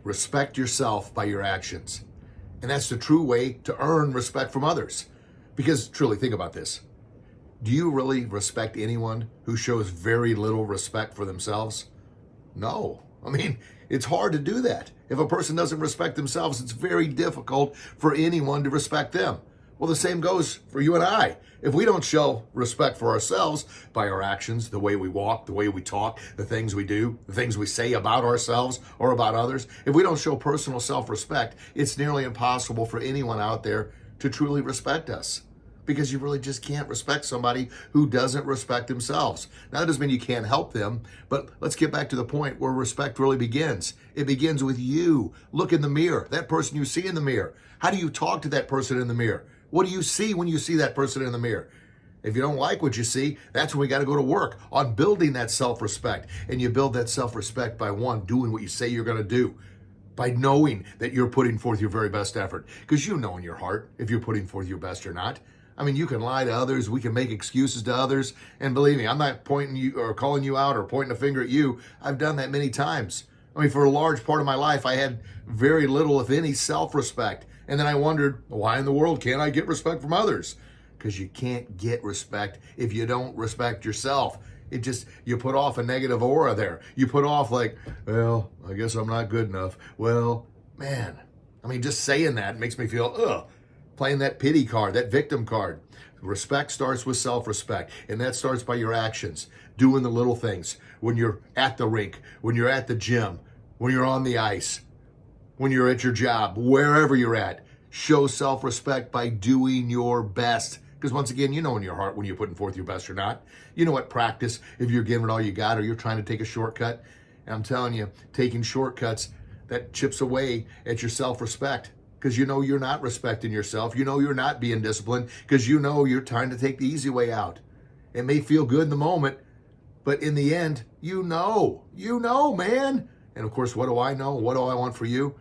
Respect yourself by your actions. And that's the true way to earn respect from others. Because truly, think about this. Do you really respect anyone who shows very little respect for themselves? No. I mean, it's hard to do that. If a person doesn't respect themselves, it's very difficult for anyone to respect them. Well, the same goes for you and I. If we don't show respect for ourselves by our actions, the way we walk, the way we talk, the things we do, the things we say about ourselves or about others, if we don't show personal self-respect, it's nearly impossible for anyone out there to truly respect us. Because you really just can't respect somebody who doesn't respect themselves. Now, that doesn't mean you can't help them, but let's get back to the point where respect really begins. It begins with you. Look in the mirror, that person you see in the mirror. How do you talk to that person in the mirror? What do you see when you see that person in the mirror? If you don't like what you see, that's when we got to go to work on building that self-respect. And you build that self-respect by, one, doing what you say you're going to do. By knowing that you're putting forth your very best effort. Because you know in your heart if you're putting forth your best or not. I mean, you can lie to others, we can make excuses to others, and believe me, I'm not pointing you or calling you out or pointing a finger at you. I've done that many times. I mean, for a large part of my life, I had very little, if any, self-respect. And then I wondered, why in the world can't I get respect from others? Because you can't get respect if you don't respect yourself. You put off a negative aura there. You put off like, well, I guess I'm not good enough. Well, man, I mean, just saying that makes me feel, ugh. Playing that pity card, that victim card. Respect starts with self-respect, and that starts by your actions, doing the little things. When you're at the rink, when you're at the gym, when you're on the ice, when you're at your job, wherever you're at, show self-respect by doing your best. Because once again, you know in your heart when you're putting forth your best or not. You know at practice, if you're giving it all you got or you're trying to take a shortcut. And I'm telling you, taking shortcuts, that chips away at your self-respect. Because you know you're not respecting yourself. You know you're not being disciplined because you know you're trying to take the easy way out. It may feel good in the moment, but in the end, you know, man. And of course, what do I know? What do I want for you?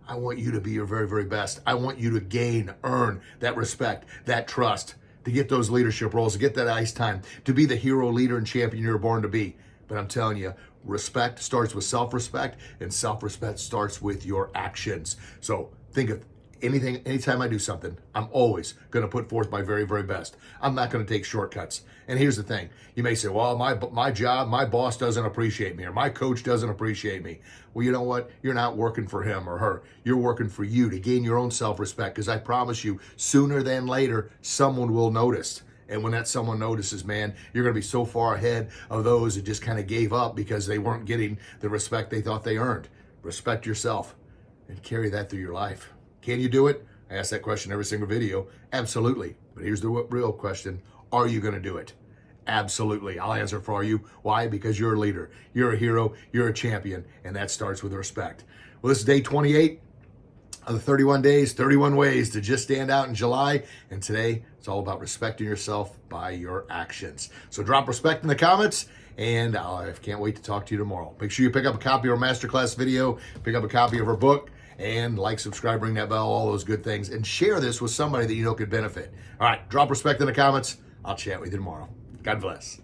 I want you to be your very, very best. I want you to earn that respect, that trust, to get those leadership roles, to get that ice time, to be the hero, leader, and champion you're born to be. But I'm telling you, respect starts with self-respect, and self-respect starts with your actions. So think of anytime I do something, I'm always going to put forth my very, very best. I'm not going to take shortcuts. And here's the thing. You may say, well, my job, my boss doesn't appreciate me, or my coach doesn't appreciate me. Well, you know what? You're not working for him or her. You're working for you to gain your own self-respect, because I promise you, sooner than later, someone will notice. And when that someone notices, man, you're going to be so far ahead of those that just kind of gave up because they weren't getting the respect they thought they earned. Respect yourself and carry that through your life. Can you do it? I ask that question every single video. Absolutely. But here's the real question. Are you going to do it? Absolutely. I'll answer for you. Why? Because you're a leader. You're a hero. You're a champion. And that starts with respect. Well, this is day 28 of the 31 days, 31 ways to just stand out in July. And today, it's all about respecting yourself by your actions. So drop respect in the comments. And I can't wait to talk to you tomorrow. Make sure you pick up a copy of our masterclass video, pick up a copy of our book, and like, subscribe, ring that bell, all those good things, and share this with somebody that you know could benefit. All right, drop respect in the comments. I'll chat with you tomorrow. God bless.